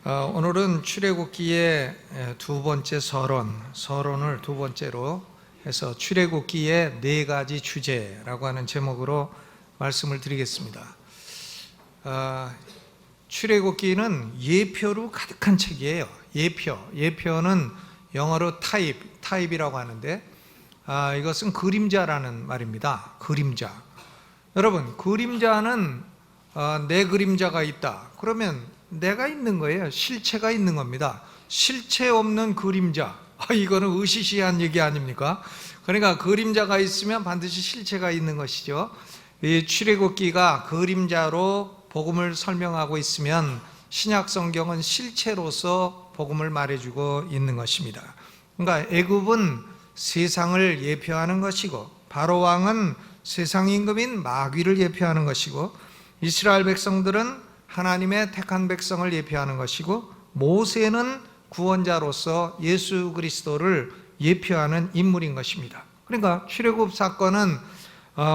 오늘은 출애굽기의 두 번째 서론을 두 번째로 해서 출애굽기의 네 가지 주제라고 하는 제목으로 말씀을 드리겠습니다. 출애굽기는 예표로 가득한 책이에요. 예표는 영어로 타입이라고 하는데 이것은 그림자라는 말입니다. 그림자. 여러분, 그림자는 내 그림자가 있다. 그러면 내가 있는 거예요. 실체가 있는 겁니다. 실체 없는 그림자. 이거는 으시시한 얘기 아닙니까? 그러니까 그림자가 있으면 반드시 실체가 있는 것이죠. 이 출애굽기가 그림자로 복음을 설명하고 있으면 신약 성경은 실체로서 복음을 말해주고 있는 것입니다. 그러니까 애굽은 세상을 예표하는 것이고 바로 왕은 세상 임금인 마귀를 예표하는 것이고 이스라엘 백성들은 하나님의 택한 백성을 예표하는 것이고 모세는 구원자로서 예수 그리스도를 예표하는 인물인 것입니다. 그러니까 출애굽 사건은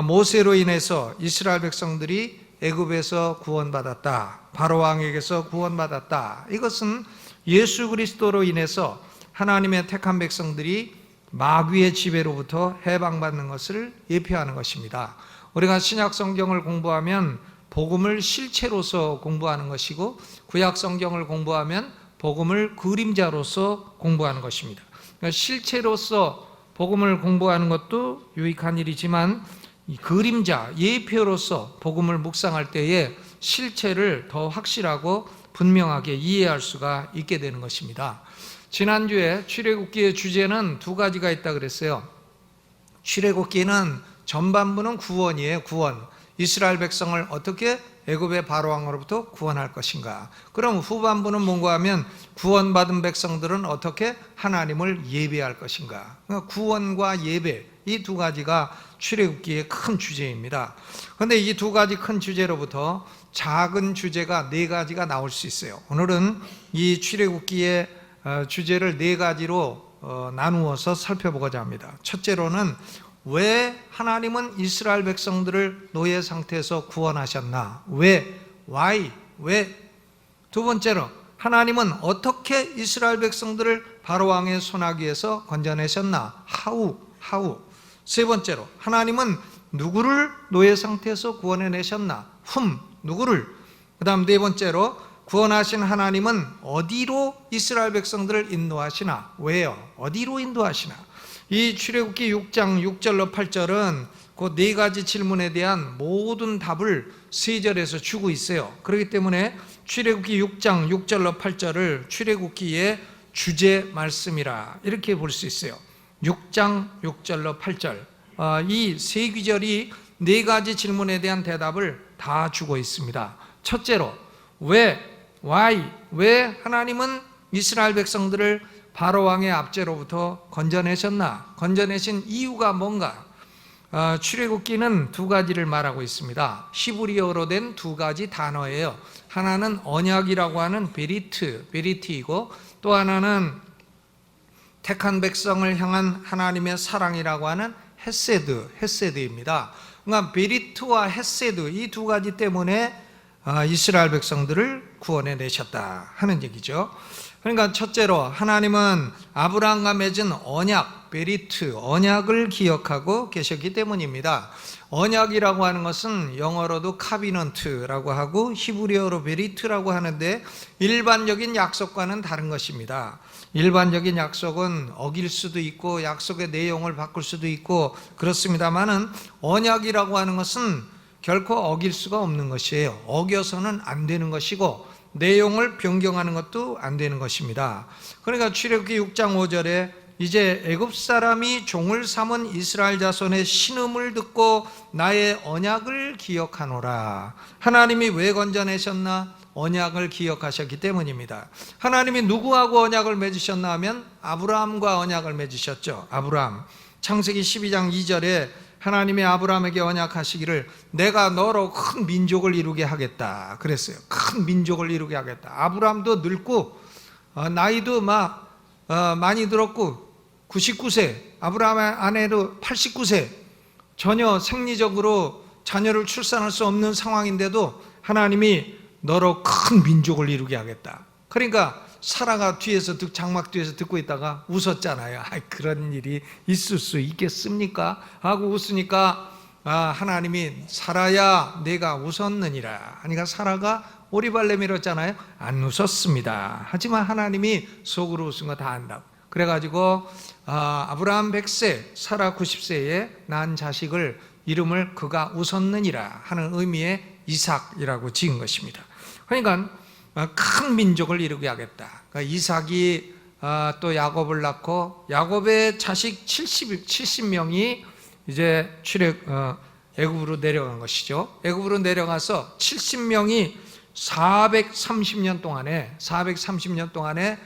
모세로 인해서 이스라엘 백성들이 애굽에서 구원받았다, 바로 왕에게서 구원받았다. 이것은 예수 그리스도로 인해서 하나님의 택한 백성들이 마귀의 지배로부터 해방받는 것을 예표하는 것입니다. 우리가 신약 성경을 공부하면 복음을 실체로서 공부하는 것이고 구약 성경을 공부하면 복음을 그림자로서 공부하는 것입니다. 그러니까 실체로서 복음을 공부하는 것도 유익한 일이지만 이 그림자, 예표로서 복음을 묵상할 때에 실체를 더 확실하고 분명하게 이해할 수가 있게 되는 것입니다. 지난주에 출애굽기의 주제는 두 가지가 있다 그랬어요. 출애굽기는 전반부는 구원이에요. 구원. 이스라엘 백성을 어떻게 애굽의 바로왕으로부터 구원할 것인가. 그럼 후반부는 뭔가 하면 구원받은 백성들은 어떻게 하나님을 예배할 것인가. 그러니까 구원과 예배, 이 두 가지가 출애굽기의 큰 주제입니다. 그런데 이 두 가지 큰 주제로부터 작은 주제가 네 가지가 나올 수 있어요. 오늘은 이 출애굽기의 주제를 네 가지로 나누어서 살펴보고자 합니다. 첫째로는 왜 하나님은 이스라엘 백성들을 노예 상태에서 구원하셨나? why? 두 번째로 하나님은 어떻게 이스라엘 백성들을 바로왕의 손아귀에서 건져내셨나? how? 세 번째로 하나님은 누구를 노예 상태에서 구원해내셨나? 누구를? 그 다음 네 번째로 구원하신 하나님은 어디로 이스라엘 백성들을 인도하시나? 왜요? 어디로 인도하시나? 이 출애굽기 6장 6절로 8절은 그 네 가지 질문에 대한 모든 답을 세 절에서 주고 있어요. 그렇기 때문에 출애굽기 6장 6절로 8절을 출애굽기의 주제 말씀이라 이렇게 볼 수 있어요. 6장 6절로 8절 이 세 구절이 네 가지 질문에 대한 대답을 다 주고 있습니다. 첫째로 why? 왜 하나님은 이스라엘 백성들을 바로왕의 압제로부터 건져내셨나? 건져내신 이유가 뭔가? 출애굽기는 두 가지를 말하고 있습니다. 히브리어로 된 두 가지 단어예요. 하나는 언약이라고 하는 베리트이고 또 하나는 택한 백성을 향한 하나님의 사랑이라고 하는 헤세드입니다. 그러니까 베리트와 헤세드 이 두 가지 때문에 이스라엘 백성들을 구원해 내셨다 하는 얘기죠. 그러니까 첫째로 하나님은 아브라함과 맺은 언약, 베리트, 언약을 기억하고 계셨기 때문입니다. 언약이라고 하는 것은 영어로도 카비넌트라고 하고 히브리어로 베리트라고 하는데 일반적인 약속과는 다른 것입니다. 일반적인 약속은 어길 수도 있고 약속의 내용을 바꿀 수도 있고 그렇습니다만은 언약이라고 하는 것은 결코 어길 수가 없는 것이에요. 어겨서는 안 되는 것이고 내용을 변경하는 것도 안 되는 것입니다. 그러니까 출애굽기 6장 5절에 이제 애굽 사람이 종을 삼은 이스라엘 자손의 신음을 듣고 나의 언약을 기억하노라. 하나님이 왜 건져내셨나? 언약을 기억하셨기 때문입니다. 하나님이 누구하고 언약을 맺으셨나 하면 아브라함과 언약을 맺으셨죠. 아브라함. 창세기 12장 2절에 하나님이 아브라함에게 언약하시기를 내가 너로 큰 민족을 이루게 하겠다 그랬어요. 큰 민족을 이루게 하겠다. 아브라함도 늙고 나이도 많이 들었고 99세, 아브라함의 아내도 89세, 전혀 생리적으로 자녀를 출산할 수 없는 상황인데도 하나님이 너로 큰 민족을 이루게 하겠다. 그러니까 사라가 뒤에서 장막 뒤에서 듣고 있다가 웃었잖아요. 그런 일이 있을 수 있겠습니까? 하고 웃으니까 하나님이 사라야 내가 웃었느니라 하니까 사라가 오리발 내밀었잖아요. 안 웃었습니다. 하지만 하나님이 속으로 웃은 거 다 안다고. 그래가지고 아브라함 100세 사라 90세에 낳은 자식을 이름을 그가 웃었느니라 하는 의미의 이삭이라고 지은 것입니다. 그러니까 큰 민족을 이루게 하겠다. 그러니까 이삭이 또 야곱을 낳고 야곱의 자식 70명이 이제 애굽으로 내려간 것이죠. 애굽으로 내려가서 70명이 430년 동안에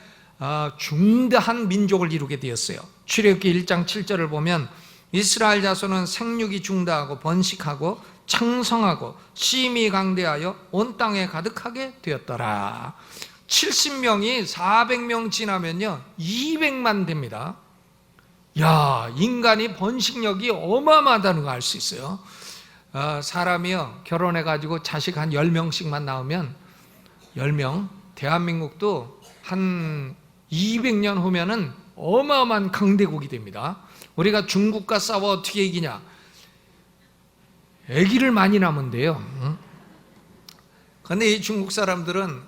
중대한 민족을 이루게 되었어요. 출애굽기 1장 7절을 보면 이스라엘 자손은 생육이 중대하고 번식하고 창성하고 심히 강대하여 온 땅에 가득하게 되었더라. 70명이 400명 지나면요 200만 됩니다. 야, 인간이 번식력이 어마어마하다는 거 알 수 있어요. 사람이요 결혼해가지고 자식 한 10명씩만 낳으면 10명, 대한민국도 한 200년 후면은 어마어마한 강대국이 됩니다. 우리가 중국과 싸워 어떻게 이기냐? 아기를 많이 낳으면 돼요. 근데 이 중국 사람들은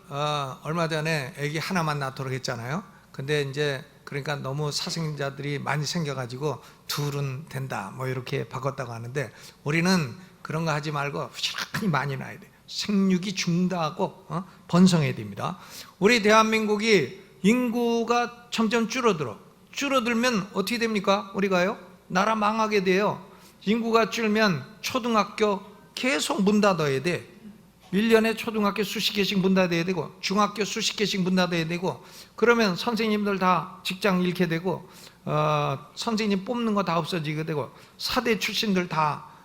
얼마 전에 아기 하나만 낳도록 했잖아요. 근데 이제 그러니까 너무 사생자들이 많이 생겨가지고 둘은 된다 뭐 이렇게 바꿨다고 하는데 우리는 그런 거 하지 말고 부지런히 많이 낳아야 돼. 생육이 중다하고 번성해야 됩니다. 우리 대한민국이 인구가 점점 줄어들면 어떻게 됩니까? 우리가요 나라 망하게 돼요. 인구가 줄면 초등학교 계속 문 닫아야 돼. 1년에 초등학교 수십 개씩 문 닫아야 되고 중학교 수십 개씩 문 닫아야 되고 그러면 선생님들 다 직장 잃게 되고 선생님 뽑는 거 다 없어지게 되고 사대 출신들 다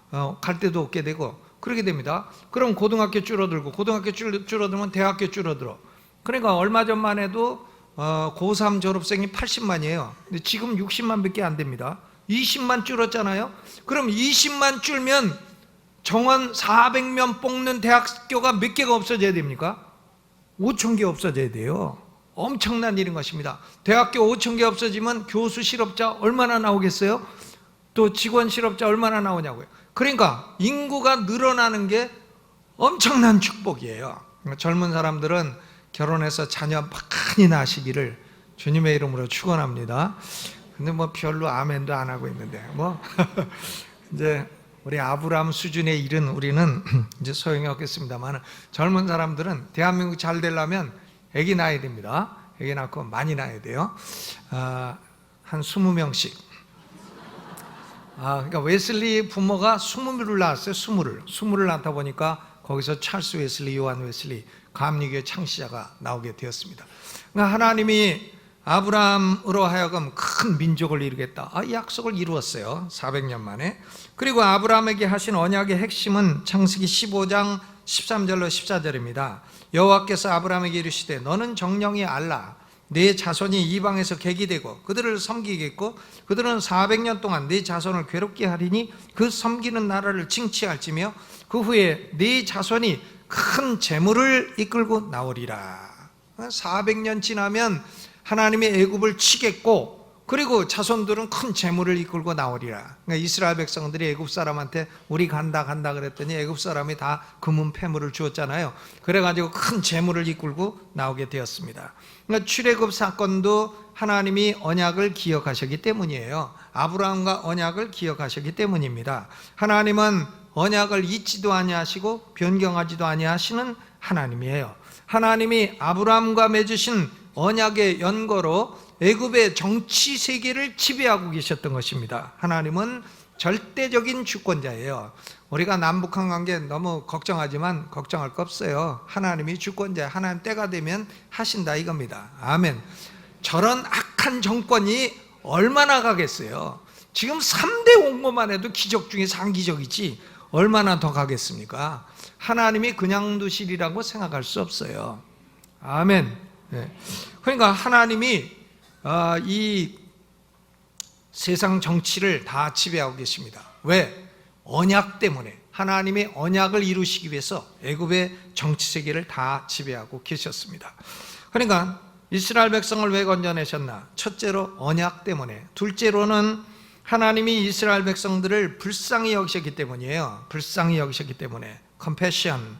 갈 데도 없게 되고 그렇게 됩니다. 그럼 고등학교 줄어들고 고등학교 줄어들면 대학교 줄어들어. 그러니까 얼마 전만 해도 고3 졸업생이 80만이에요. 근데 지금 60만 밖에 안 됩니다. 20만 줄었잖아요. 그럼 20만 줄면 정원 400명 뽑는 대학교가 몇 개가 없어져야 됩니까? 5천 개 없어져야 돼요. 엄청난 일인 것입니다. 대학교 5천 개 없어지면 교수 실업자 얼마나 나오겠어요? 또 직원 실업자 얼마나 나오냐고요. 그러니까 인구가 늘어나는 게 엄청난 축복이에요. 젊은 사람들은 결혼해서 자녀 많이 낳으시기를 주님의 이름으로 축원합니다. 근데 뭐 별로 아멘도 안 하고 있는데 뭐 이제 우리 아브라함 수준의 일은 우리는 이제 소용이 없겠습니다만 젊은 사람들은 대한민국 잘 되려면 아기 낳아야 됩니다. 아기 낳고 많이 낳아야 돼요. 한 20명씩. 그러니까 웨슬리 부모가 20을 낳았어요. 20을 낳다 보니까 거기서 찰스 웨슬리, 요한 웨슬리 감리교의 창시자가 나오게 되었습니다. 그러니까 하나님이 아브라함으로 하여금 큰 민족을 이루겠다. 이 약속을 이루었어요. 400년 만에. 그리고 아브라함에게 하신 언약의 핵심은 창세기 15장 13절로 14절입니다. 여호와께서 아브라함에게 이르시되 너는 정령이 알라. 네 자손이 이방에서 객이 되고 그들을 섬기겠고 그들은 400년 동안 네 자손을 괴롭게 하리니 그 섬기는 나라를 징치할지며 그 후에 네 자손이 큰 재물을 이끌고 나오리라. 400년 지나면 하나님이 애굽을 치겠고 그리고 자손들은 큰 재물을 이끌고 나오리라. 그러니까 이스라엘 백성들이 애굽 사람한테 우리 간다 그랬더니 애굽 사람이 다 금은 패물을 주었잖아요. 그래가지고 큰 재물을 이끌고 나오게 되었습니다. 그러니까 출애굽 사건도 하나님이 언약을 기억하셨기 때문이에요. 아브라함과 언약을 기억하셨기 때문입니다. 하나님은 언약을 잊지도 아니하시고 변경하지도 아니하시는 하나님이에요. 하나님이 아브라함과 맺으신 언약의 연고로 애굽의 정치 세계를 지배하고 계셨던 것입니다. 하나님은 절대적인 주권자예요. 우리가 남북한 관계 너무 걱정하지만 걱정할 거 없어요. 하나님이 주권자, 하나님 때가 되면 하신다 이겁니다. 아멘. 저런 악한 정권이 얼마나 가겠어요. 지금 3대 원고만 해도 기적 중에 상기적이지 얼마나 더 가겠습니까? 하나님이 그냥 두시리라고 생각할 수 없어요. 아멘. 네. 그러니까 하나님이 이 세상 정치를 다 지배하고 계십니다. 왜? 언약 때문에. 하나님의 언약을 이루시기 위해서 애굽의 정치 세계를 다 지배하고 계셨습니다. 그러니까 이스라엘 백성을 왜 건져내셨나? 첫째로 언약 때문에, 둘째로는 하나님이 이스라엘 백성들을 불쌍히 여기셨기 때문이에요. 불쌍히 여기셨기 때문에, 컴패션.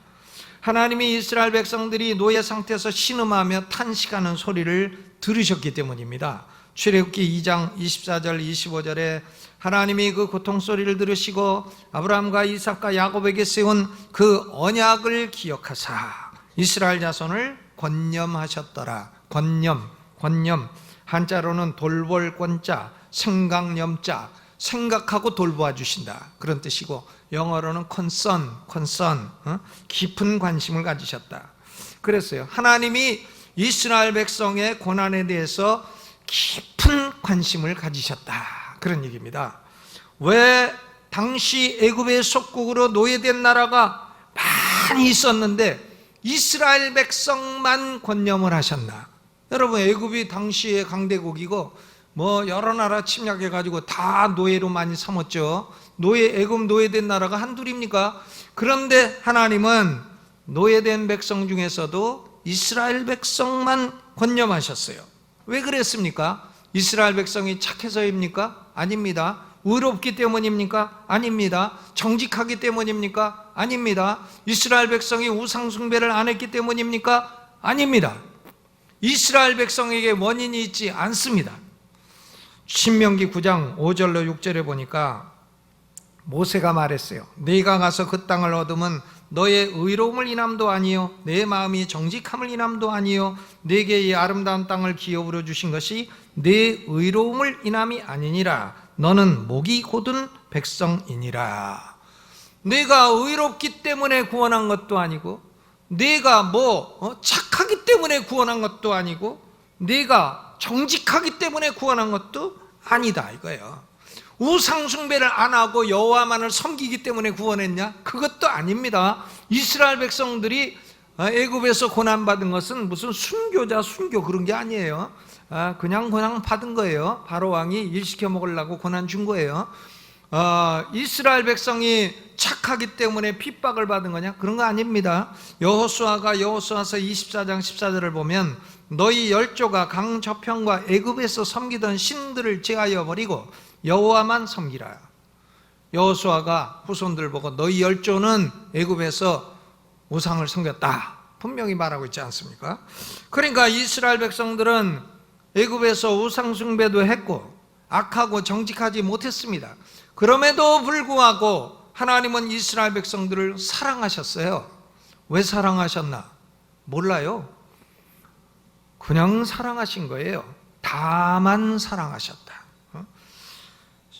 하나님이 이스라엘 백성들이 노예 상태에서 신음하며 탄식하는 소리를 들으셨기 때문입니다. 출애굽기 2장 24절 25절에 하나님이 그 고통소리를 들으시고 아브라함과 이삭과 야곱에게 세운 그 언약을 기억하사 이스라엘 자손을 권념하셨더라. 권념. 한자로는 돌볼권자, 생각념자, 생각하고 돌보아 주신다, 그런 뜻이고, 영어로는 concern, 깊은 관심을 가지셨다 그랬어요. 하나님이 이스라엘 백성의 고난에 대해서 깊은 관심을 가지셨다, 그런 얘기입니다. 왜 당시 애굽의 속국으로 노예된 나라가 많이 있었는데 이스라엘 백성만 권념을 하셨나? 여러분, 애굽이 당시의 강대국이고 여러 나라 침략해가지고 다 노예로 많이 삼았죠. 애굽 노예된 나라가 한둘입니까? 그런데 하나님은 노예된 백성 중에서도 이스라엘 백성만 권념하셨어요. 왜 그랬습니까? 이스라엘 백성이 착해서입니까? 아닙니다. 의롭기 때문입니까? 아닙니다. 정직하기 때문입니까? 아닙니다. 이스라엘 백성이 우상 숭배를 안 했기 때문입니까? 아닙니다. 이스라엘 백성에게 원인이 있지 않습니다. 신명기 9장 5절로 6절에 보니까 모세가 말했어요. 네가 가서 그 땅을 얻으면 너의 의로움을 인함도 아니요 내 마음이 정직함을 인함도 아니요 네게 이 아름다운 땅을 기업으로 주신 것이 내 의로움을 인함이 아니니라. 너는 목이 곧은 백성이니라. 내가 의롭기 때문에 구원한 것도 아니고, 내가 착하기 때문에 구원한 것도 아니고, 내가 정직하기 때문에 구원한 것도 아니다 이거예요. 우상 숭배를 안 하고 여호와만을 섬기기 때문에 구원했냐? 그것도 아닙니다. 이스라엘 백성들이 애굽에서 고난받은 것은 무슨 순교 그런 게 아니에요. 그냥 받은 거예요. 바로 왕이 일 시켜 먹으려고 고난 준 거예요. 이스라엘 백성이 착하기 때문에 핍박을 받은 거냐? 그런 거 아닙니다. 여호수아서 24장 14절을 보면 너희 열조가 강 저편과 애굽에서 섬기던 신들을 제하여 버리고 여호와만 섬기라. 여호수아가 후손들 보고 너희 열조는 애굽에서 우상을 섬겼다 분명히 말하고 있지 않습니까? 그러니까 이스라엘 백성들은 애굽에서 우상 숭배도 했고 악하고 정직하지 못했습니다. 그럼에도 불구하고 하나님은 이스라엘 백성들을 사랑하셨어요. 왜 사랑하셨나? 몰라요. 그냥 사랑하신 거예요. 다만 사랑하셨다.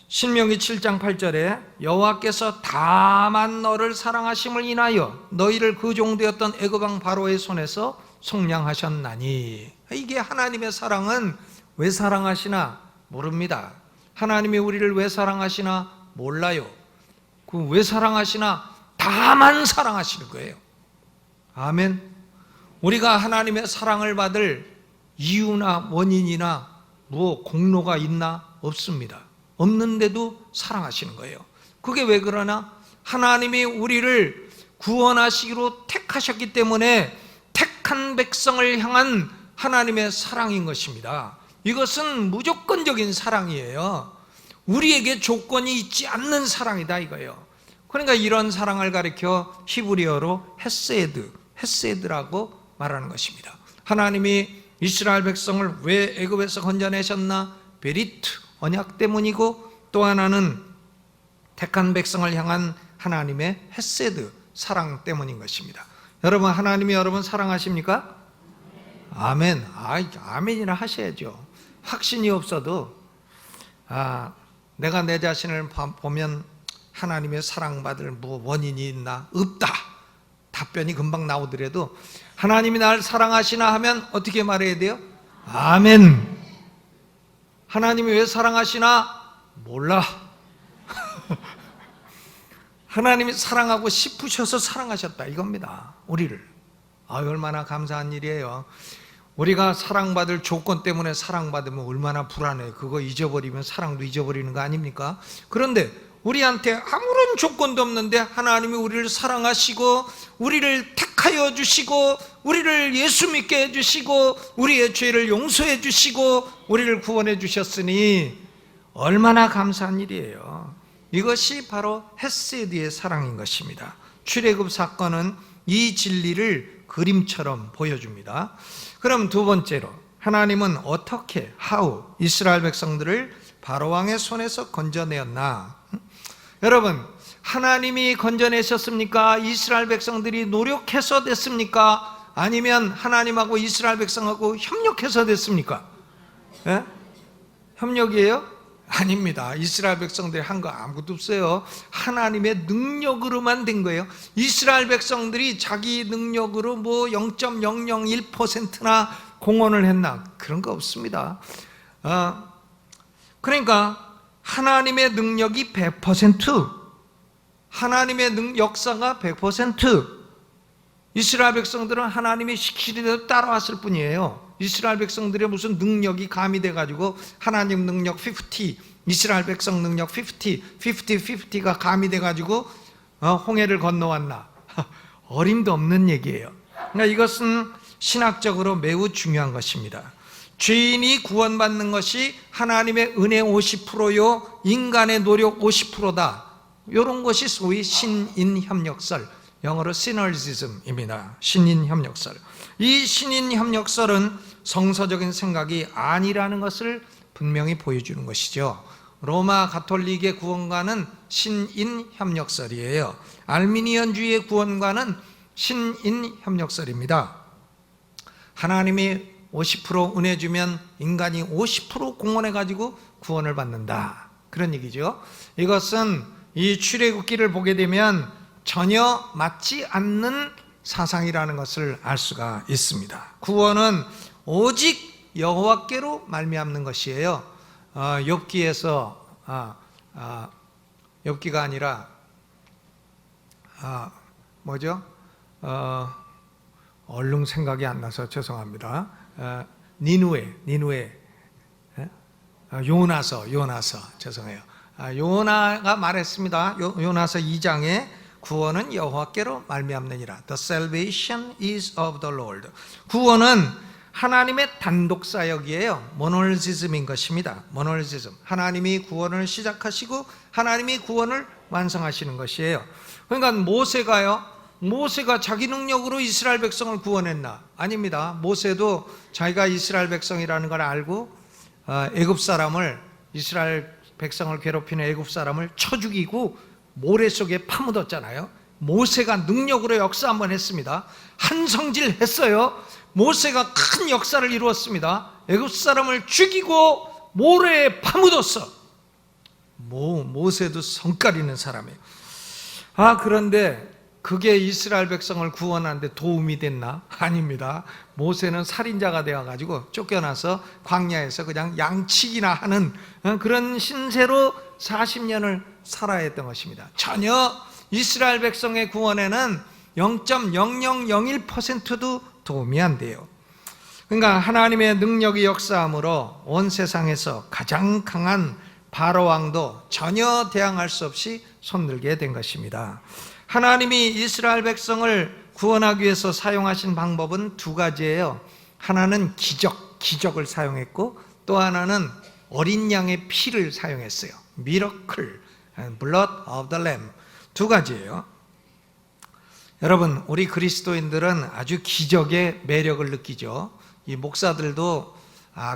신명기 7장 8절에 여호와께서 다만 너를 사랑하심을 인하여 너희를 그 종되었던 애굽왕 바로의 손에서 속량하셨나니. 이게 하나님의 사랑은 왜 사랑하시나 모릅니다. 하나님이 우리를 왜 사랑하시나 몰라요. 그 왜 사랑하시나? 다만 사랑하시는 거예요. 아멘. 우리가 하나님의 사랑을 받을 이유나 원인이나 공로가 있나? 없습니다. 없는데도 사랑하시는 거예요. 그게 왜 그러나? 하나님이 우리를 구원하시기로 택하셨기 때문에 택한 백성을 향한 하나님의 사랑인 것입니다. 이것은 무조건적인 사랑이에요. 우리에게 조건이 있지 않는 사랑이다 이거예요. 그러니까 이런 사랑을 가리켜 히브리어로 헤세드라고 말하는 것입니다. 하나님이 이스라엘 백성을 왜 애굽에서 건져내셨나? 베리트, 언약 때문이고, 또 하나는 택한 백성을 향한 하나님의 헤세드, 사랑 때문인 것입니다. 여러분, 하나님이 여러분 사랑하십니까? 아멘. 아멘이나 하셔야죠. 확신이 없어도 내가 내 자신을 보면 하나님의 사랑받을 원인이 있나? 없다. 답변이 금방 나오더라도 하나님이 나를 사랑하시나 하면 어떻게 말해야 돼요? 아멘. 하나님이 왜 사랑하시나? 몰라. 하나님이 사랑하고 싶으셔서 사랑하셨다 이겁니다. 우리를. 얼마나 감사한 일이에요. 우리가 사랑받을 조건 때문에 사랑받으면 얼마나 불안해. 그거 잊어버리면 사랑도 잊어버리는 거 아닙니까? 그런데 우리한테 아무런 조건도 없는데 하나님이 우리를 사랑하시고 우리를 택하여 주시고 우리를 예수 믿게 해주시고 우리의 죄를 용서해 주시고 우리를 구원해 주셨으니 얼마나 감사한 일이에요. 이것이 바로 헤세드의 사랑인 것입니다. 출애굽 사건은 이 진리를 그림처럼 보여줍니다. 그럼 두 번째로, 하나님은 어떻게 how 이스라엘 백성들을 바로왕의 손에서 건져내었나? 여러분, 하나님이 건져내셨습니까? 이스라엘 백성들이 노력해서 됐습니까? 아니면 하나님하고 이스라엘 백성하고 협력해서 됐습니까? 예? 협력이에요? 아닙니다. 이스라엘 백성들이 한 거 아무것도 없어요. 하나님의 능력으로만 된 거예요. 이스라엘 백성들이 자기 능력으로 뭐 0.001%나 공헌을 했나? 그런 거 없습니다. 그러니까 하나님의 능력이 100%, 하나님의 역사가 100%, 이스라엘 백성들은 하나님이 시키는 대로 따라왔을 뿐이에요. 이스라엘 백성들의 무슨 능력이 가미돼 가지고 하나님 능력 50, 이스라엘 백성 능력 50가 가미돼 가지고 홍해를 건너왔나? 어림도 없는 얘기예요. 그러니까 이것은 신학적으로 매우 중요한 것입니다. 죄인이 구원받는 것이 하나님의 은혜 50%요 인간의 노력 50%다. 이런 것이 소위 신인협력설, 영어로 시너지즘입니다. 신인협력설. 이 신인협력설은 성서적인 생각이 아니라는 것을 분명히 보여주는 것이죠. 로마 가톨릭의 구원관은 신인협력설이에요. 알미니언주의의 구원관은 신인협력설입니다. 하나님이 50% 은혜 주면 인간이 50% 공헌해가지고 구원을 받는다, 그런 얘기죠. 이것은 이 출애굽기를 보게 되면 전혀 맞지 않는 사상이라는 것을 알 수가 있습니다. 구원은 오직 여호와께로 말미암는 것이에요. 욥기에서 욥기가 아니라 뭐죠? 얼른 생각이 안 나서 죄송합니다. 니누에 요나서 죄송해요. 요나가 말했습니다. 요나서 2장에 구원은 여호와께로 말미암느니라. The salvation is of the Lord. 구원은 하나님의 단독 사역이에요. 모노리즘인 것입니다. 모노리즘. 하나님이 구원을 시작하시고 하나님이 구원을 완성하시는 것이에요. 그러니까 모세가 자기 능력으로 이스라엘 백성을 구원했나? 아닙니다. 모세도 자기가 이스라엘 백성이라는 걸 알고 애굽 사람을, 이스라엘 백성을 괴롭히는 애굽 사람을 쳐 죽이고 모래 속에 파묻었잖아요. 모세가 능력으로 역사 한번 했습니다. 한성질 했어요. 모세가 큰 역사를 이루었습니다. 애굽 사람을 죽이고 모래에 파묻었어. 모세도 성깔 있는 사람이에요. 그런데 그게 이스라엘 백성을 구원하는데 도움이 됐나? 아닙니다. 모세는 살인자가 되어가지고 쫓겨나서 광야에서 그냥 양치기나 하는 그런 신세로 40년을 살아야 했던 것입니다. 전혀 이스라엘 백성의 구원에는 0.0001%도 도움이 안 돼요. 그러니까 하나님의 능력이 역사함으로 온 세상에서 가장 강한 바로왕도 전혀 대항할 수 없이 손들게 된 것입니다. 하나님이 이스라엘 백성을 구원하기 위해서 사용하신 방법은 두 가지예요. 하나는 기적을 사용했고, 또 하나는 어린 양의 피를 사용했어요. Miracle, Blood of the Lamb. 두 가지예요. 여러분, 우리 그리스도인들은 아주 기적의 매력을 느끼죠. 이 목사들도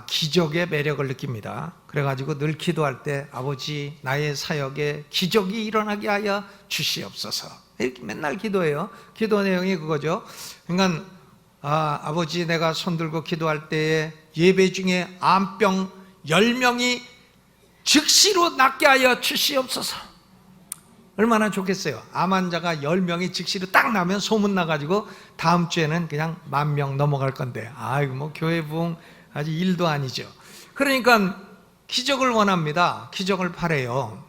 기적의 매력을 느낍니다. 그래가지고 늘 기도할 때 아버지 나의 사역에 기적이 일어나게 하여 주시옵소서, 이렇게 맨날 기도해요. 기도 내용이 그거죠. 그러니까 아버지 내가 손들고 기도할 때에 예배 중에 암병 10명이 즉시로 낫게 하여 주시옵소서. 얼마나 좋겠어요. 암 환자가 10명이 즉시로 딱 나면 소문 나가지고 다음 주에는 그냥 10,000명 넘어갈 건데, 뭐 교회 부흥 아주 일도 아니죠. 그러니까 기적을 원합니다. 기적을 바래요.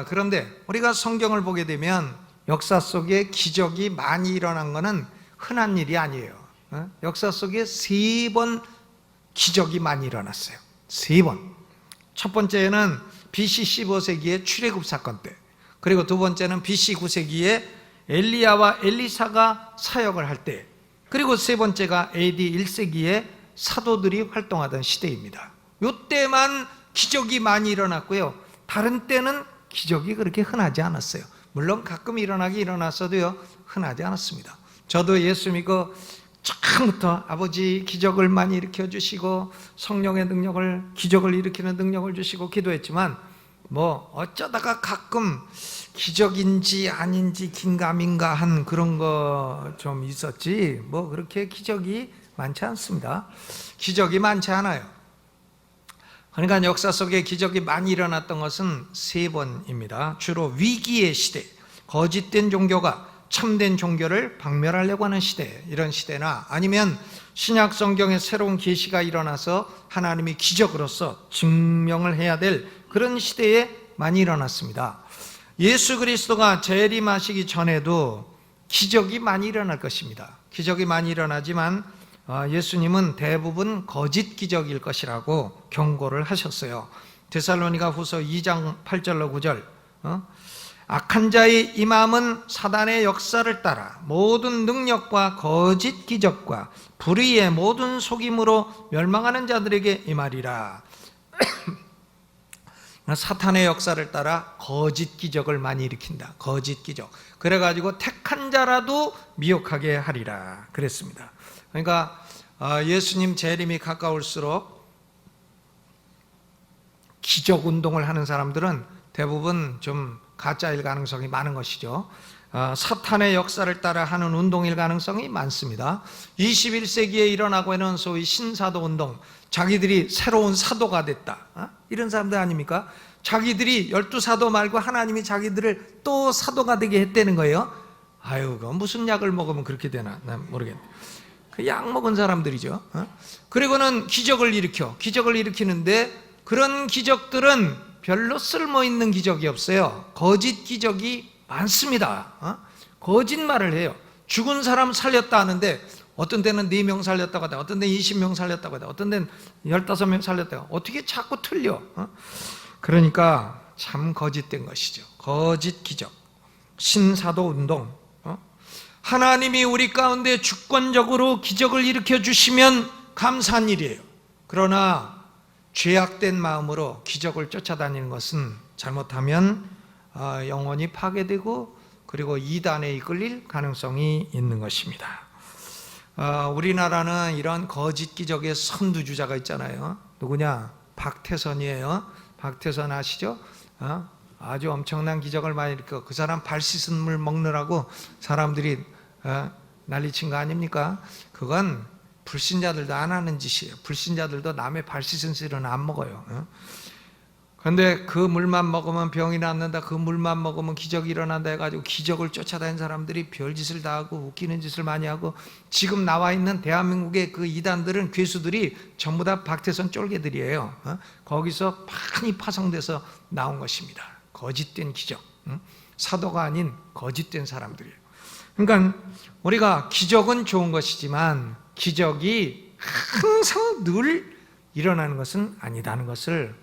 그런데 우리가 성경을 보게 되면 역사 속에 기적이 많이 일어난 것은 흔한 일이 아니에요. 역사 속에 3번 기적이 많이 일어났어요. 3번. 첫 번째는 BC 15세기의 출애굽 사건 때, 그리고 두 번째는 BC 9세기에 엘리야와 엘리사가 사역을 할 때, 그리고 세 번째가 AD 1세기에 사도들이 활동하던 시대입니다. 이때만 기적이 많이 일어났고요, 다른 때는 기적이 그렇게 흔하지 않았어요. 물론 가끔 일어났어도요, 흔하지 않았습니다. 저도 예수 믿고 처음부터 아버지 기적을 많이 일으켜주시고 성령의 능력을, 기적을 일으키는 능력을 주시고 기도했지만 어쩌다가 가끔 기적인지 아닌지 긴가민가한 그런 거 좀 있었지, 그렇게 기적이 많지 않습니다. 기적이 많지 않아요. 그러니까 역사 속에 기적이 많이 일어났던 것은 세 번입니다. 주로 위기의 시대, 거짓된 종교가 참된 종교를 박멸하려고 하는 시대, 이런 시대나 아니면 신약 성경에 새로운 계시가 일어나서 하나님이 기적으로서 증명을 해야 될 그런 시대에 많이 일어났습니다. 예수 그리스도가 재림하시기 전에도 기적이 많이 일어날 것입니다. 기적이 많이 일어나지만 예수님은 대부분 거짓 기적일 것이라고 경고를 하셨어요. 데살로니가 후서 2장 8절로 9절, 악한 자의 임함은 사단의 역사를 따라 모든 능력과 거짓 기적과 불의의 모든 속임으로 멸망하는 자들에게 임하리라. 사탄의 역사를 따라 거짓 기적을 많이 일으킨다. 거짓 기적. 그래가지고 택한 자라도 미혹하게 하리라 그랬습니다. 그러니까 예수님 재림이 가까울수록 기적 운동을 하는 사람들은 대부분 좀 가짜일 가능성이 많은 것이죠. 사탄의 역사를 따라 하는 운동일 가능성이 많습니다. 21세기에 일어나고 있는 소위 신사도 운동, 자기들이 새로운 사도가 됐다, 이런 사람들 아닙니까? 자기들이 12사도 말고 하나님이 자기들을 또 사도가 되게 했다는 거예요. 그건 무슨 약을 먹으면 그렇게 되나 난 모르겠네. 그 약 먹은 사람들이죠. 그리고는 기적을 일으키는데 그런 기적들은 별로 쓸모있는 기적이 없어요. 거짓 기적이 많습니다. 거짓말을 해요. 죽은 사람 살렸다 하는데 어떤 데는 4명 살렸다고 하다, 어떤 데는 20명 살렸다고 하다, 어떤 데는 15명 살렸다고, 어떻게 자꾸 틀려? 그러니까 참 거짓된 것이죠. 거짓 기적, 신사도 운동. 하나님이 우리 가운데 주권적으로 기적을 일으켜 주시면 감사한 일이에요. 그러나 죄악된 마음으로 기적을 쫓아다니는 것은 잘못하면 영혼이 파괴되고 그리고 이단에 이끌릴 가능성이 있는 것입니다. 우리나라는 이런 거짓 기적의 선두주자가 있잖아요. 누구냐? 박태선이에요. 박태선 아시죠? 아주 엄청난 기적을 많이 일으켜, 그 사람 발 씻은 물 먹느라고 사람들이 난리친 거 아닙니까? 그건 불신자들도 안 하는 짓이에요. 불신자들도 남의 발 씻은 실은 안 먹어요. 그런데 그 물만 먹으면 병이 낫는다, 그 물만 먹으면 기적이 일어난다 해가지고 기적을 쫓아다니는 사람들이 별짓을 다 하고 웃기는 짓을 많이 하고, 지금 나와 있는 대한민국의 그 이단들은, 괴수들이 전부 다 박태선 쫄개들이에요. 거기서 많이 파송돼서 나온 것입니다. 거짓된 기적, 사도가 아닌 거짓된 사람들이에요. 그러니까 우리가 기적은 좋은 것이지만 기적이 항상 늘 일어나는 것은 아니다는 것을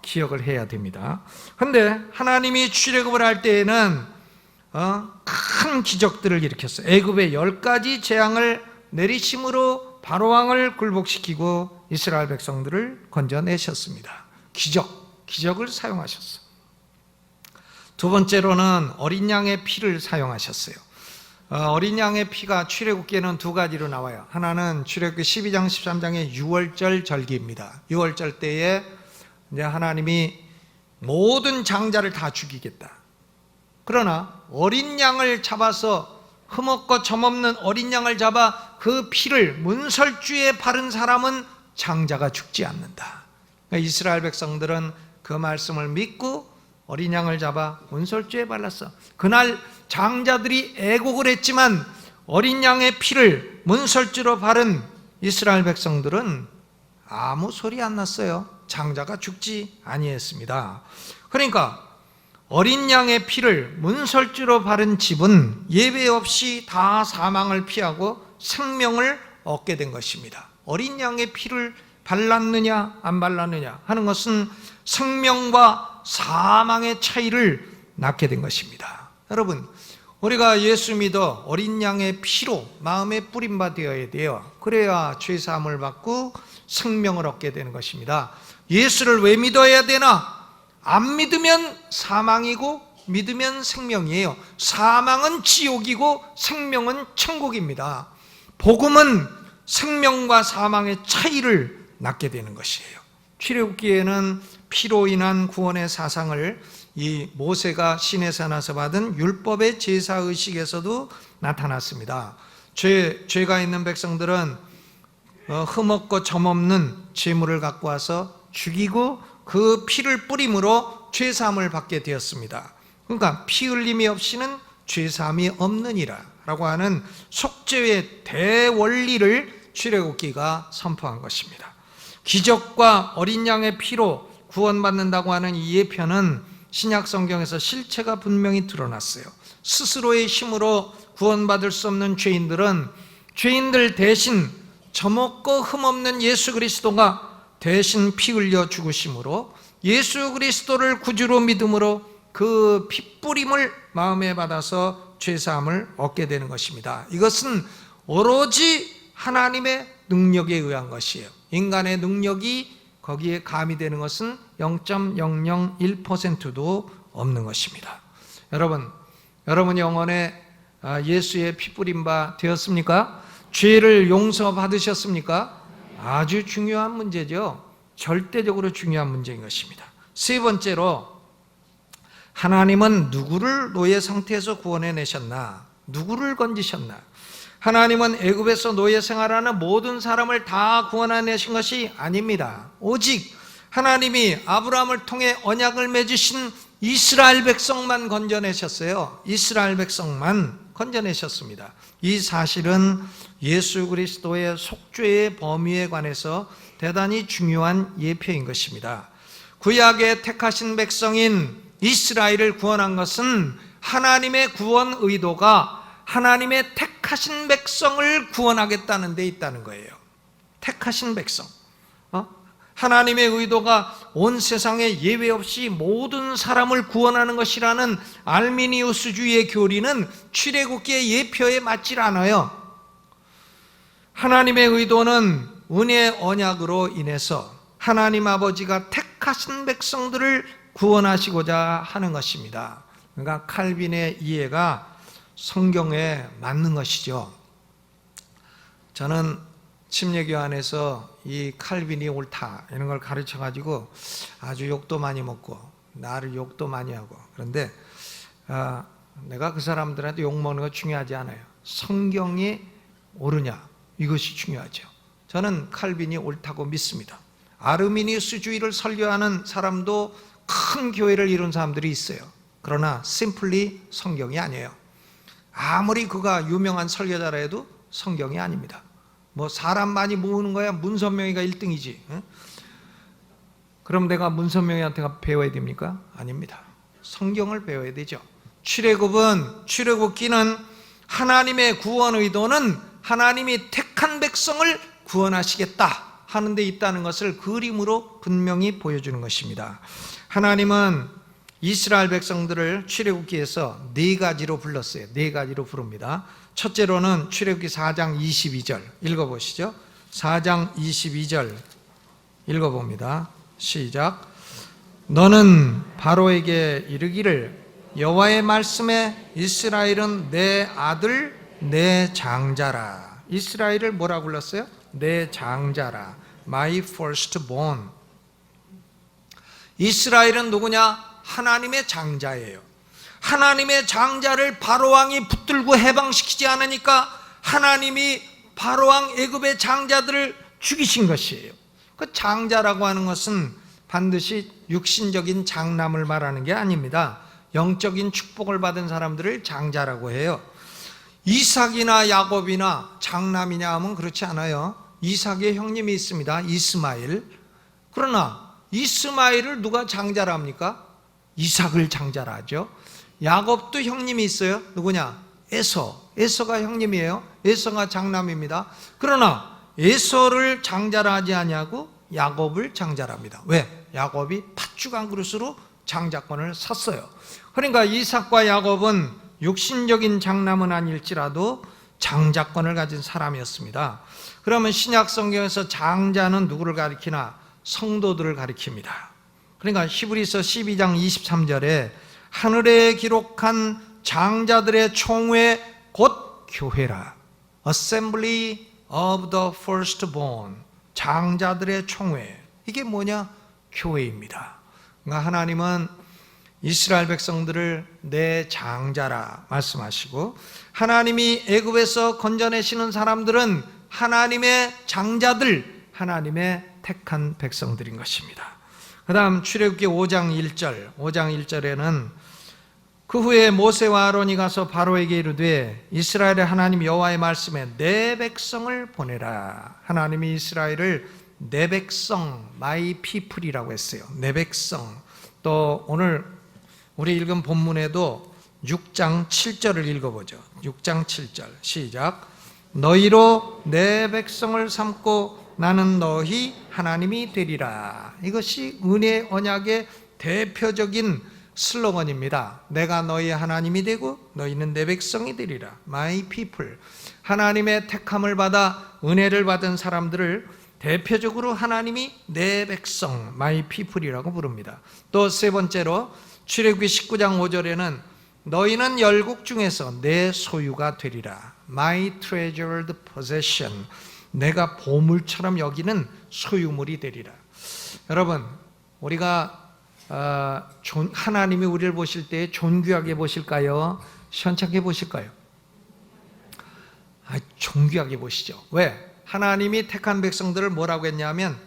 기억을 해야 됩니다. 그런데 하나님이 출애굽을 할 때에는 큰 기적들을 일으켰어요. 애굽에 10가지 재앙을 내리심으로 바로왕을 굴복시키고 이스라엘 백성들을 건져내셨습니다. 기적을 사용하셨어요. 두 번째로는 어린 양의 피를 사용하셨어요. 어린 양의 피가 출애굽기에는 2가지로 나와요. 하나는 출애굽기 12장 13장의 유월절 절기입니다. 유월절 때에 이제 하나님이 모든 장자를 다 죽이겠다. 그러나 어린 양을 잡아서, 흠없고 점없는 어린 양을 잡아 그 피를 문설주에 바른 사람은 장자가 죽지 않는다. 그러니까 이스라엘 백성들은 그 말씀을 믿고 어린 양을 잡아 문설주에 발랐어. 그날 장자들이 애곡을 했지만 어린 양의 피를 문설주로 바른 이스라엘 백성들은 아무 소리 안 났어요. 장자가 죽지 아니했습니다. 그러니까 어린 양의 피를 문설주로 바른 집은 예배 없이 다 사망을 피하고 생명을 얻게 된 것입니다. 어린 양의 피를 발랐느냐 안 발랐느냐 하는 것은 생명과 사망의 차이를 낳게 된 것입니다. 여러분, 우리가 예수 믿어 어린 양의 피로 마음에 뿌림바 되어야 돼요. 그래야 죄 사함을 받고 생명을 얻게 되는 것입니다. 예수를 왜 믿어야 되나? 안 믿으면 사망이고 믿으면 생명이에요. 사망은 지옥이고 생명은 천국입니다. 복음은 생명과 사망의 차이를 낳게 되는 것이에요. 출애굽기에는 피로 인한 구원의 사상을 이 모세가 시내에서 나서 받은 율법의 제사의식에서도 나타났습니다. 죄가 있는 백성들은 흠없고 점없는 제물을 갖고 와서 죽이고 그 피를 뿌림으로 죄사함을 받게 되었습니다. 그러니까 피 흘림이 없이는 죄사함이 없느니라 라고 하는 속죄의 대원리를 출애굽기가 선포한 것입니다. 기적과 어린 양의 피로 구원받는다고 하는 이 예표는 신약 성경에서 실체가 분명히 드러났어요. 스스로의 힘으로 구원받을 수 없는 죄인들은 죄인들 대신 점없고 흠없는 예수 그리스도가 대신 피 흘려 죽으심으로 예수 그리스도를 구주로 믿음으로 그 핏뿌림을 마음에 받아서 죄사함을 얻게 되는 것입니다. 이것은 오로지 하나님의 능력에 의한 것이에요. 인간의 능력이 거기에 가미되는 것은 0.001%도 없는 것입니다. 여러분 영혼에 예수의 핏뿌림 바 되었습니까? 죄를 용서받으셨습니까? 아주 중요한 문제죠. 절대적으로 중요한 문제인 것입니다. 세 번째로, 하나님은 누구를 노예 상태에서 구원해내셨나? 누구를 건지셨나? 하나님은 애굽에서 노예 생활하는 모든 사람을 다 구원해내신 것이 아닙니다. 오직 하나님이 아브라함을 통해 언약을 맺으신 이스라엘 백성만 건져내셨어요. 이스라엘 백성만 건져내셨습니다. 이 사실은 예수 그리스도의 속죄의 범위에 관해서 대단히 중요한 예표인 것입니다. 구약의 택하신 백성인 이스라엘을 구원한 것은 하나님의 구원 의도가 하나님의 택하신 백성을 구원하겠다는 데 있다는 거예요. 택하신 백성. 하나님의 의도가 온 세상에 예외 없이 모든 사람을 구원하는 것이라는 알미니우스주의의 교리는 출애굽기의 예표에 맞질 않아요. 하나님의 의도는 은혜의 언약으로 인해서 하나님 아버지가 택하신 백성들을 구원하시고자 하는 것입니다. 그러니까 칼빈의 이해가 성경에 맞는 것이죠. 저는 침례교 안에서 이 칼빈이 옳다 이런 걸 가르쳐 가지고 아주 욕도 많이 먹고 나를 욕도 많이 하고, 그런데 내가 그 사람들한테 욕먹는 거 중요하지 않아요. 성경이 옳으냐 이것이 중요하죠. 저는 칼빈이 옳다고 믿습니다. 아르미니우스주의를 설교하는 사람도 큰 교회를 이룬 사람들이 있어요. 그러나 심플리 성경이 아니에요. 아무리 그가 유명한 설교자라 해도 성경이 아닙니다. 뭐 사람 많이 모으는 거야 문선명이가 1등이지. 그럼 내가 문선명이한테 배워야 됩니까? 아닙니다. 성경을 배워야 되죠. 출애굽기는 하나님의 구원 의도는 하나님이 택한 백성을 구원하시겠다 하는 데 있다는 것을 그림으로 분명히 보여주는 것입니다. 하나님은 이스라엘 백성들을 출애굽기에서 네 가지로 불렀어요. 네 가지로 부릅니다. 첫째로는 출애굽기 4장 22절 읽어보시죠. 4장 22절 읽어봅니다. 시작. 너는 바로에게 이르기를 여호와의 말씀에 이스라엘은 내 아들 내 장자라. 이스라엘을 뭐라고 불렀어요? 내 장자라. My firstborn. 이스라엘은 누구냐? 하나님의 장자예요. 하나님의 장자를 바로왕이 붙들고 해방시키지 않으니까 하나님이 바로왕 애굽의 장자들을 죽이신 것이에요. 그 장자라고 하는 것은 반드시 육신적인 장남을 말하는 게 아닙니다. 영적인 축복을 받은 사람들을 장자라고 해요. 이삭이나 야곱이나 장남이냐 하면 그렇지 않아요. 이삭의 형님이 있습니다. 이스마엘. 그러나 이스마엘을 누가 장자라 합니까? 이삭을 장자라 하죠. 야곱도 형님이 있어요. 누구냐? 에서. 에서가 형님이에요. 에서가 장남입니다. 그러나 에서를 장자라 하지 아니하고 야곱을 장자라 합니다. 왜? 야곱이 팥죽 한 그릇으로 장자권을 샀어요. 그러니까 이삭과 야곱은 육신적인 장남은 아닐지라도 장자권을 가진 사람이었습니다. 그러면 신약 성경에서 장자는 누구를 가리키나? 성도들을 가리킵니다. 그러니까 히브리서 12장 23절에 하늘에 기록한 장자들의 총회 곧 교회라. Assembly of the firstborn. 장자들의 총회. 이게 뭐냐? 교회입니다. 그러니까 하나님은 이스라엘 백성들을 내 장자라 말씀하시고, 하나님이 애굽에서 건져내시는 사람들은 하나님의 장자들, 하나님의 택한 백성들인 것입니다. 그 다음 출애굽기 5장 1절에는 그 후에 모세와 아론이 가서 바로에게 이르되 이스라엘의 하나님 여호와의 말씀에 내 백성을 보내라. 하나님이 이스라엘을 내 백성, my people이라고 했어요. 내 백성. 또 오늘 우리 읽은 본문에도 6장 7절을 읽어보죠. 6장 7절 시작. 너희로 내 백성을 삼고 나는 너희 하나님이 되리라. 이것이 은혜 언약의 대표적인 슬로건입니다. 내가 너희 하나님이 되고 너희는 내 백성이 되리라. My people. 하나님의 택함을 받아 은혜를 받은 사람들을 대표적으로 하나님이 내 백성, my people이라고 부릅니다. 또 세 번째로 출애굽기 19장 5절에는 너희는 열국 중에서 내 소유가 되리라. My treasured possession. 내가 보물처럼 여기는 소유물이 되리라. 여러분, 우리가 하나님이 우리를 보실 때 존귀하게 보실까요? 시원찮게 보실까요? 존귀하게 보시죠. 왜? 하나님이 택한 백성들을 뭐라고 했냐면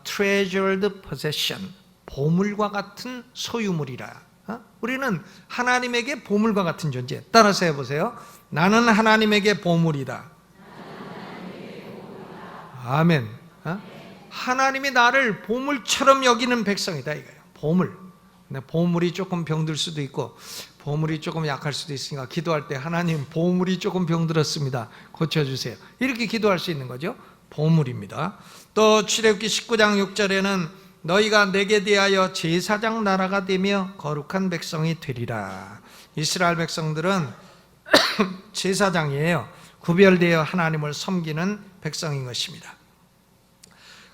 treasured possession, 보물과 같은 소유물이라. 우리는 하나님에게 보물과 같은 존재. 따라서 해보세요. 나는 하나님에게 보물이다. 아멘. 하나님이 나를 보물처럼 여기는 백성이다 이거예요. 보물. 근데 보물이 조금 병들 수도 있고 보물이 조금 약할 수도 있으니까 기도할 때 하나님 보물이 조금 병들었습니다. 고쳐주세요. 이렇게 기도할 수 있는 거죠. 보물입니다. 또 출애굽기 19장 6절에는 너희가 내게 대하여 제사장 나라가 되며 거룩한 백성이 되리라. 이스라엘 백성들은 제사장이에요. 구별되어 하나님을 섬기는 백성인 것입니다.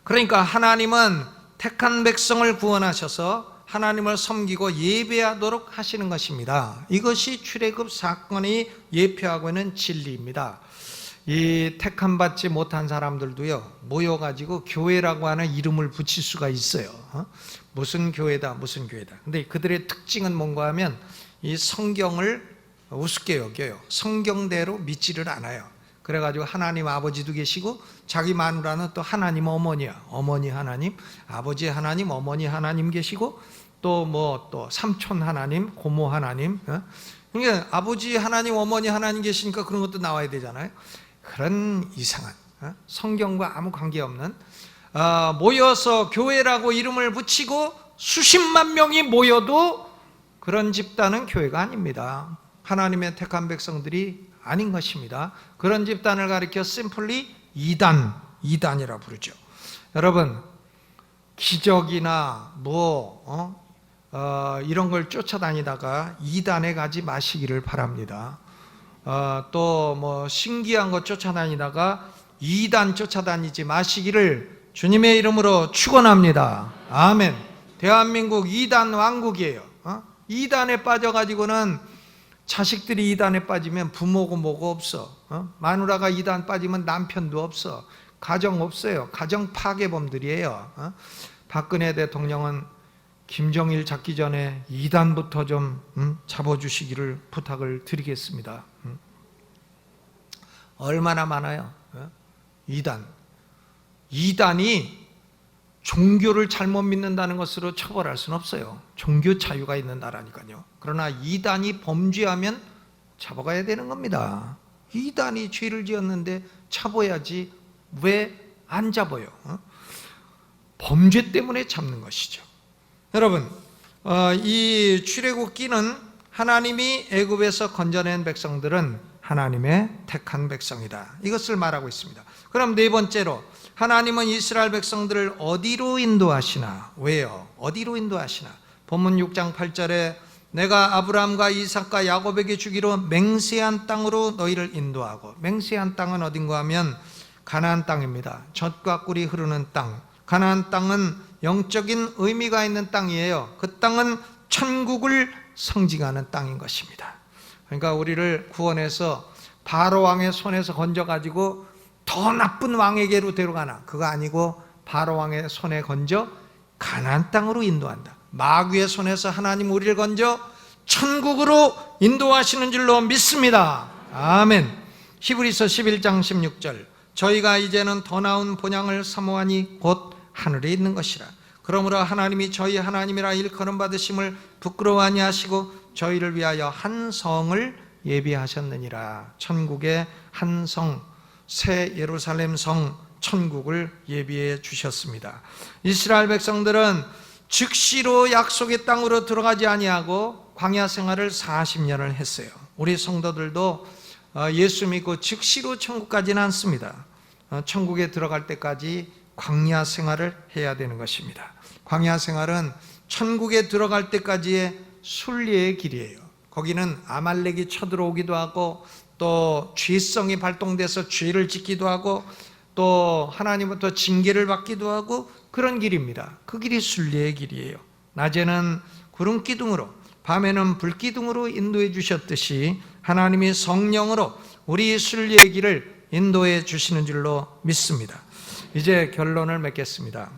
그러니까 하나님은 택한 백성을 구원하셔서 하나님을 섬기고 예배하도록 하시는 것입니다. 이것이 출애굽 사건이 예표하고 있는 진리입니다. 이 택함 받지 못한 사람들도요, 모여가지고 교회라고 하는 이름을 붙일 수가 있어요. 무슨 교회다, 무슨 교회다. 근데 그들의 특징은 뭔가 하면 이 성경을 우습게 여겨요. 성경대로 믿지를 않아요. 그래가지고 하나님 아버지도 계시고 자기 마누라는 또 하나님 어머니야. 어머니 하나님, 아버지 하나님, 어머니 하나님 계시고 또 삼촌 하나님, 고모 하나님. 그러니까 아버지 하나님, 어머니 하나님 계시니까 그런 것도 나와야 되잖아요. 그런 이상한 성경과 아무 관계없는 모여서 교회라고 이름을 붙이고 수십만 명이 모여도 그런 집단은 교회가 아닙니다. 하나님의 택한 백성들이 아닌 것입니다. 그런 집단을 가리켜 심플리 이단이라 부르죠. 여러분, 기적이나 이런 걸 쫓아다니다가 이단에 가지 마시기를 바랍니다. 또 신기한 것 쫓아다니다가 이단 쫓아다니지 마시기를 주님의 이름으로 축원합니다. 아멘. 대한민국 이단 왕국이에요. 이단에 빠져가지고는 자식들이 이단에 빠지면 부모고 뭐고 없어. 마누라가 이단 빠지면 남편도 없어. 가정 없어요. 가정 파괴범들이에요. 박근혜 대통령은 김정일 잡기 전에 이단부터 좀 잡아주시기를 부탁을 드리겠습니다. 얼마나 많아요. 이단이 종교를 잘못 믿는다는 것으로 처벌할 수는 없어요. 종교 자유가 있는 나라니까요. 그러나 이단이 범죄하면 잡아가야 되는 겁니다. 이단이 죄를 지었는데 잡아야지 왜 안 잡아요? 범죄 때문에 잡는 것이죠. 여러분, 이 출애굽기는 하나님이 애굽에서 건져낸 백성들은 하나님의 택한 백성이다. 이것을 말하고 있습니다. 그럼 네 번째로, 하나님은 이스라엘 백성들을 어디로 인도하시나? 왜요? 어디로 인도하시나? 본문 6장 8절에 내가 아브라함과 이삭과 야곱에게 주기로 맹세한 땅으로 너희를 인도하고, 맹세한 땅은 어딘가 하면 가나안 땅입니다. 젖과 꿀이 흐르는 땅. 가나안 땅은 영적인 의미가 있는 땅이에요. 그 땅은 천국을 상징하는 땅인 것입니다. 그러니까 우리를 구원해서 바로 왕의 손에서 건져가지고 더 나쁜 왕에게로 데려가나? 그거 아니고 바로 왕의 손에 건져 가나안 땅으로 인도한다. 마귀의 손에서 하나님 우리를 건져 천국으로 인도하시는 줄로 믿습니다. 아멘. 히브리서 11장 16절 저희가 이제는 더 나은 본향을 사모하니 곧 하늘에 있는 것이라. 그러므로 하나님이 저희 하나님이라 일컬음 받으심을 부끄러워하니 하시고 저희를 위하여 한 성을 예비하셨느니라. 천국의 한 성, 새 예루살렘 성, 천국을 예비해 주셨습니다. 이스라엘 백성들은 즉시로 약속의 땅으로 들어가지 아니하고 광야 생활을 40년을 했어요. 우리 성도들도 예수 믿고 즉시로 천국 가지는 않습니다. 천국에 들어갈 때까지 광야 생활을 해야 되는 것입니다. 광야 생활은 천국에 들어갈 때까지의 순례의 길이에요. 거기는 아말렉이 쳐들어오기도 하고, 또 죄성이 발동돼서 죄를 짓기도 하고, 또 하나님부터 징계를 받기도 하고, 그런 길입니다. 그 길이 순례의 길이에요. 낮에는 구름 기둥으로, 밤에는 불 기둥으로 인도해 주셨듯이 하나님이 성령으로 우리 순례의 길을 인도해 주시는 줄로 믿습니다. 이제 결론을 맺겠습니다.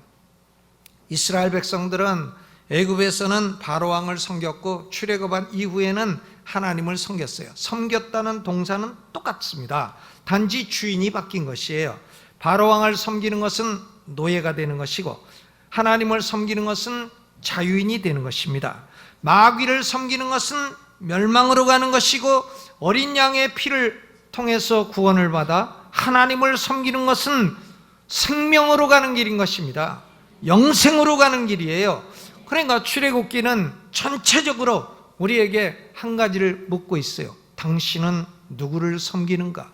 이스라엘 백성들은 애굽에서는 바로 왕을 섬겼고 출애굽한 이후에는 하나님을 섬겼어요. 섬겼다는 동사는 똑같습니다. 단지 주인이 바뀐 것이에요. 바로 왕을 섬기는 것은 노예가 되는 것이고, 하나님을 섬기는 것은 자유인이 되는 것입니다. 마귀를 섬기는 것은 멸망으로 가는 것이고, 어린 양의 피를 통해서 구원을 받아 하나님을 섬기는 것은 생명으로 가는 길인 것입니다. 영생으로 가는 길이에요. 그러니까 출애굽기는 전체적으로 우리에게 한 가지를 묻고 있어요. 당신은 누구를 섬기는가?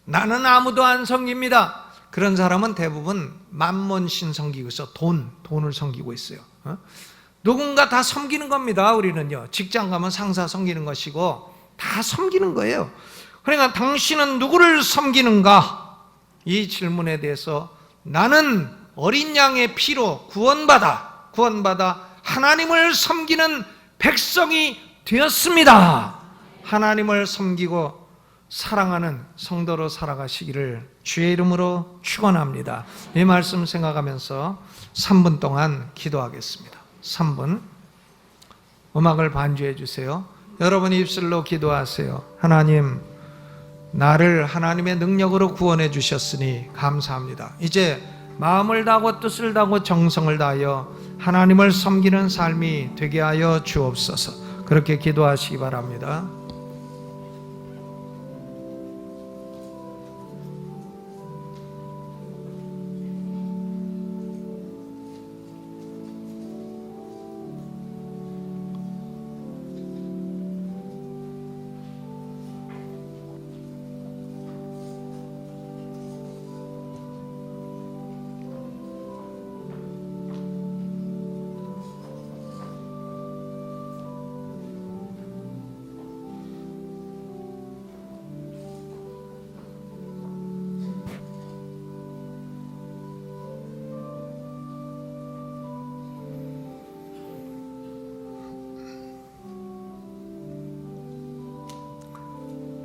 나는 아무도 안 섬깁니다. 그런 사람은 대부분 만몬신 섬기고 있어. 돈을 섬기고 있어요. 누군가 다 섬기는 겁니다. 우리는요, 직장 가면 상사 섬기는 것이고 다 섬기는 거예요. 그러니까 당신은 누구를 섬기는가? 이 질문에 대해서 나는 어린 양의 피로 구원받아 하나님을 섬기는 백성이 되었습니다. 하나님을 섬기고 사랑하는 성도로 살아가시기를 주의 이름으로 축원합니다. 이 말씀 생각하면서 3분 동안 기도하겠습니다. 3분 음악을 반주해 주세요. 여러분 입술로 기도하세요. 하나님, 나를 하나님의 능력으로 구원해 주셨으니 감사합니다. 이제 마음을 다하고 뜻을 다하고 정성을 다하여 하나님을 섬기는 삶이 되게 하여 주옵소서. 그렇게 기도하시기 바랍니다.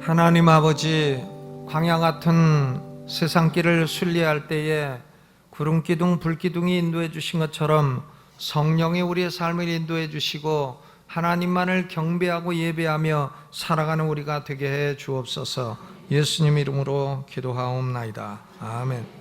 하나님 아버지, 광야 같은 세상길을 순례할 때에 구름기둥, 불기둥이 인도해 주신 것처럼 성령이 우리의 삶을 인도해 주시고 하나님만을 경배하고 예배하며 살아가는 우리가 되게 해 주옵소서. 예수님 이름으로 기도하옵나이다. 아멘.